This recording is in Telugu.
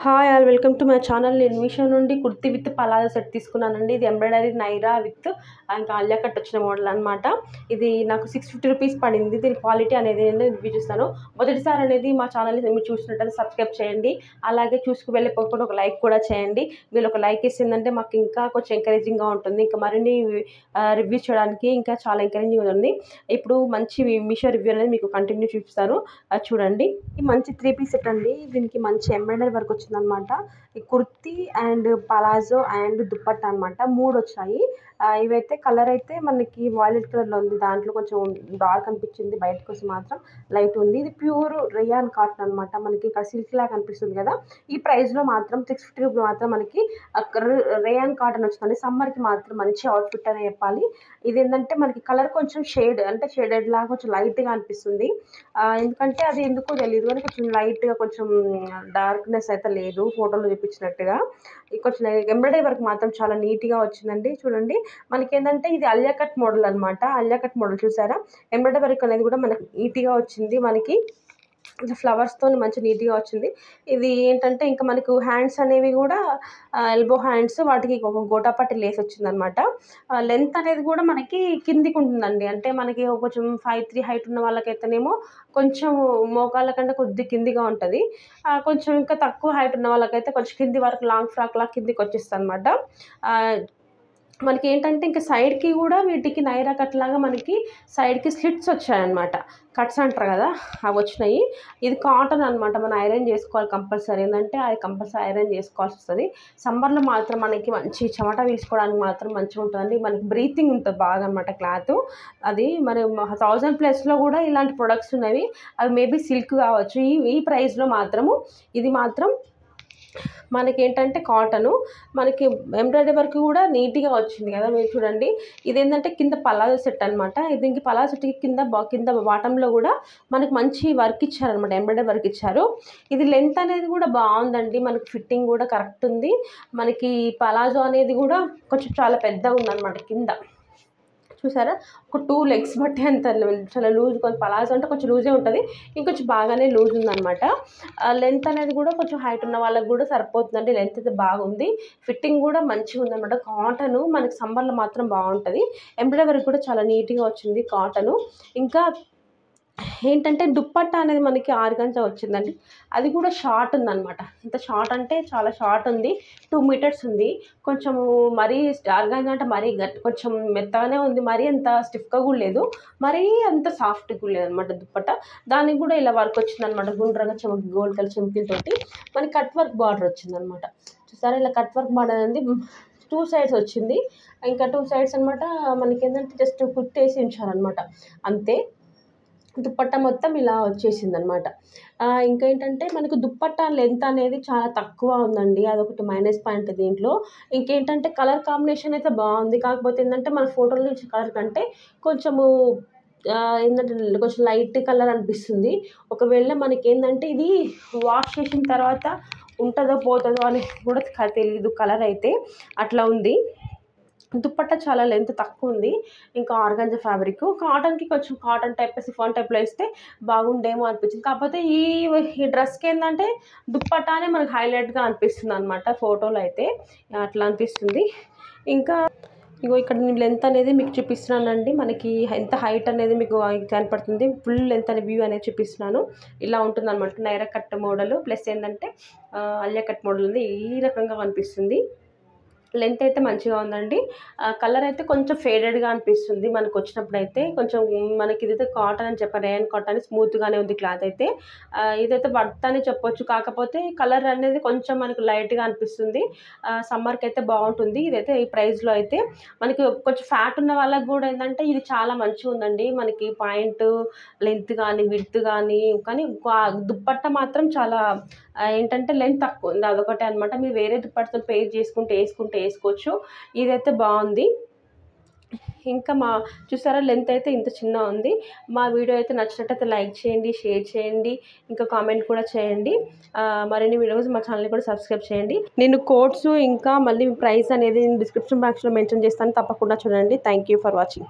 Hi all welcome to my channel. నేను మీషో నుండి కుర్తీ విత్ పలాజో సెట్ తీసుకున్నానండి. ఇది ఎంబ్రాయిడరీ నైరా విత్ ఇంకా ఆలియా కట్ వచ్చిన మోడల్ అనమాట. ఇది నాకు 650 రూపీస్ పడింది. దీని క్వాలిటీ అనేది నేను రివ్యూ చూస్తాను. మొదటిసారి అనేది మా ఛానల్ని మీరు చూసినట్టయితే సబ్స్క్రైబ్ చేయండి. అలాగే చూసుకు వెళ్ళిపోకుండా ఒక లైక్ కూడా చేయండి. మీరు ఒక లైక్ ఇస్తుందంటే మాకు ఇంకా కొంచెం ఎంకరేజింగ్గా ఉంటుంది. ఇంకా మరిన్ని రివ్యూ చేయడానికి ఇంకా చాలా ఎంకరేజింగ్ ఉంది. ఇప్పుడు మంచి మీషో రివ్యూ అనేది మీకు కంటిన్యూ చూపిస్తాను, చూడండి. ఈ మంచి 3 పీస్ సెట్ అండి. దీనికి మంచి ఎంబ్రాయిడరీ వర్క్ వచ్చిందనమాట. ఈ kurti and palazzo and dupatta అనమాట 3 వచ్చాయి. ఇవైతే కలర్ అయితే మనకి వాయిలెట్ కలర్లో ఉంది. దాంట్లో కొంచెం డార్క్ అనిపించింది, బయట కోసం మాత్రం లైట్ ఉంది. ఇది ప్యూర్ రేయాన్ కాటన్ అనమాట. మనకి ఇక్కడ సిల్క్ లాగా కనిపిస్తుంది కదా. ఈ ప్రైస్లో మాత్రం 650 రూపీస్ మాత్రం మనకి రేయాన్ కాటన్ వచ్చిందండి. సమ్మర్కి మాత్రం మంచి అవుట్ఫిట్ అనే చెప్పాలి. ఇది ఏంటంటే మనకి కలర్ కొంచెం షేడ్ అంటే షేడెడ్ లాగా కొంచెం లైట్గా అనిపిస్తుంది. ఎందుకంటే అది ఎందుకో తెలియదు కానీ కొంచెం లైట్గా కొంచెం డార్క్నెస్ అయితే లేదు ఫోటోలో చూపించినట్టుగా. కొంచెం ఎంబ్రాయిడరీ వర్క్ మాత్రం చాలా నీట్గా వచ్చిందండి. చూడండి, మనకి ఏంటంటే ఇది అలియా కట్ మోడల్ అనమాట. అలియా కట్ మోడల్ చూసారా? ఎంబ్రాయిడరీ వర్క్ అనేది కూడా మనకి నీట్గా వచ్చింది. మనకి ఇట్లా ఫ్లవర్స్తో మంచి నీట్గా వచ్చింది. ఇది ఏంటంటే ఇంకా మనకు హ్యాండ్స్ అనేవి కూడా ఎల్బో హ్యాండ్స్, వాటికి ఒక గోటాపట్టి లేస్ వచ్చిందనమాట. లెంత్ అనేది కూడా మనకి కిందికి ఉంటుందండి. అంటే మనకి కొంచెం 5'3" హైట్ ఉన్న వాళ్ళకైతేనేమో కొంచెం మోకాళ్ళ కంటే కొద్ది కిందిగా ఉంటుంది. కొంచెం ఇంకా తక్కువ హైట్ ఉన్న వాళ్ళకైతే కొంచెం కింది వరకు లాంగ్ ఫ్రాక్ లాగా కిందికి వచ్చేస్తుంది అనమాట. మనకి ఏంటంటే ఇంకా సైడ్కి కూడా వీటికి నైరా కట్ లాగా మనకి సైడ్కి స్లిట్స్ వచ్చాయన్నమాట. కట్స్ అంటారు కదా, అవి వచ్చినాయి. ఇది కాటన్ అనమాట. మనం ఐరన్ చేసుకోవాలి కంపల్సరీ. ఏంటంటే అది కంపల్సరీ ఐరన్ చేసుకోవాల్సి వస్తుంది. సమ్మర్లో మాత్రం మనకి మంచి చెమట తీసుకోవడానికి మాత్రం మంచిగా ఉంటుందండి. మనకి బ్రీతింగ్ ఉంటుంది బాగా అనమాట క్లాత్. అది మరి 1000+ కూడా ఇలాంటి ప్రొడక్ట్స్ ఉన్నవి. అవి మేబీ సిల్క్ కావచ్చు. ఈ ప్రైస్లో మాత్రము ఇది మాత్రం మనకి ఏంటంటే కాటను, మనకి ఎంబ్రాయిడరీ వర్క్ కూడా నీట్గా వచ్చింది కదా. మీరు చూడండి, ఇదేంటంటే కింద పలాజో సెట్ అనమాట. దీనికి పలాజో సెట్కి కింద బాటంలో కూడా మనకి మంచి వర్క్ ఇచ్చారనమాట, ఎంబ్రాయిడరీ వర్క్ ఇచ్చారు. ఇది లెంత్ అనేది కూడా బాగుందండి. మనకి ఫిట్టింగ్ కూడా కరెక్ట్ ఉంది. మనకి పలాజో అనేది కూడా కొంచెం చాలా పెద్దగా ఉందన్నమాట. కింద చూసారా, ఒక 2 లెగ్స్ బట్టి అంత చాలా లూజ్. కొంచెం పలాజో అంటే కొంచెం లూజే ఉంటుంది, ఇంకొంచెం బాగానే లూజ్ ఉందన్నమాట. లెంత్ అనేది కూడా కొంచెం హైట్ ఉన్న వాళ్ళకి కూడా సరిపోతుందండి. లెంత్ అయితే బాగుంది, ఫిట్టింగ్ కూడా మంచిగా ఉందన్నమాట. కాటను మనకి సమ్మర్లో మాత్రం బాగుంటుంది. ఎంబ్రాయిడరీ వర్క్ కూడా చాలా నీట్గా వచ్చింది కాటను. ఇంకా ఏంటంటే దుప్పట్టా అనేది మనకి ఆర్గాంజా వచ్చిందండి. అది కూడా షార్ట్ ఉందన్నమాట. ఇంత షార్ట్ అంటే చాలా షార్ట్ ఉంది, 2 మీటర్స్ ఉంది. కొంచెము మరీ ఆర్గాంజా అంటే మరీ కొంచెం మెత్తగానే ఉంది. మరీ అంత స్టిఫ్గా కూడా లేదు, మరీ అంత సాఫ్ట్గా కూడా లేదనమాట దుప్పట్టా. దానికి కూడా ఇలా వర్క్ వచ్చిందనమాట. గుండ్రంగా గోల్డ్ కలర్ చెంకీలతోటి మనకి కట్ వర్క్ బార్డర్ వచ్చిందనమాట. చూసారా, ఇలా కట్ వర్క్ బార్డర్ అనేది 2 సైడ్స్ వచ్చింది. ఇంకా 2 సైడ్స్ అనమాట. మనకి ఏంటంటే జస్ట్ కుట్టేసి ఉంచారనమాట, అంతే. దుప్పట్టా మొత్తం ఇలా వచ్చేసిందనమాట. ఇంకా ఏంటంటే మనకు దుప్పట్టా లెంత్ అనేది చాలా తక్కువ ఉందండి. అదొకటి మైనస్ పాయింట్ దీంట్లో. ఇంకేంటంటే కలర్ కాంబినేషన్ అయితే బాగుంది. కాకపోతే ఏంటంటే మన ఫోటోలో నుంచి కలర్ కంటే కొంచెము ఏంటంటే కొంచెం లైట్ కలర్ అనిపిస్తుంది. ఒకవేళ మనకేంటంటే ఇది వాష్ చేసిన తర్వాత ఉంటుందో పోతుందో అని కూడా తెలీదు. కలర్ అయితే అట్లా ఉంది. దుప్పట్టా చాలా లెంత్ తక్కువ ఉంది. ఇంకా ఆర్గాంజా ఫ్యాబ్రిక్ కాటన్కి కొంచెం కాటన్ టైప్ సిఫాన్ టైప్లో ఇస్తే బాగుండేమో అనిపించింది. కాకపోతే ఈ డ్రెస్కి ఏంటంటే దుప్పట్టానే మనకు హైలైట్గా అనిపిస్తుంది అనమాట. ఫోటోలో అయితే అట్లా అనిపిస్తుంది. ఇంకా ఇగో ఇక్కడ నేను లెంత్ అనేది మీకు చూపిస్తున్నానండి. మనకి ఎంత హైట్ అనేది మీకు కనపడుతుంది. ఫుల్ లెంత్ అనే వ్యూ అనేది చూపిస్తున్నాను. ఇలా ఉంటుంది అనమాట. నైరా కట్ మోడల్ ప్లస్ ఏంటంటే అలియా కట్ మోడల్ ఉంది. ఈ రకంగా కనిపిస్తుంది. లెంత్ అయితే మంచిగా ఉందండి. కలర్ అయితే కొంచెం ఫేడెడ్గా అనిపిస్తుంది మనకు వచ్చినప్పుడు. అయితే కొంచెం మనకి ఇదైతే కాటన్ అని చెప్పారు, రేయన్ కాటన్, స్మూత్గానే ఉంది క్లాత్ అయితే. ఇదైతే వర్త్ అని చెప్పొచ్చు. కాకపోతే కలర్ అనేది కొంచెం మనకు లైట్గా అనిపిస్తుంది. సమ్మర్కి అయితే బాగుంటుంది. ఇదైతే ఈ ప్రైస్లో అయితే మనకి కొంచెం ఫ్యాట్ ఉన్న వాళ్ళకి కూడా ఏంటంటే ఇది చాలా మంచిగా ఉందండి. మనకి పాయింట్ లెంత్ కానీ విడ్త్ కానీ దుప్పట్టా మాత్రం చాలా ఏంటంటే లెంత్ తక్కువ ఉంది. అదొకటే అనమాట. మీరు వేరే దుప్పట్టతో పేర్ వేసుకుంటే వేసుకోవచ్చు. ఇదైతే బాగుంది. ఇంకా చూసారా, లెంత్ అయితే ఇంత చిన్న ఉంది. మా వీడియో అయితే నచ్చినట్టయితే లైక్ చేయండి, షేర్ చేయండి, ఇంకా కామెంట్ కూడా చేయండి. మరిన్ని వీడియోస్ మా ఛానల్ని కూడా సబ్స్క్రైబ్ చేయండి. నేను కోడ్స్ ఇంకా మళ్ళీ ప్రైస్ అనేది డిస్క్రిప్షన్ బాక్స్లో మెన్షన్ చేస్తాను, తప్పకుండా చూడండి. Thank you for watching.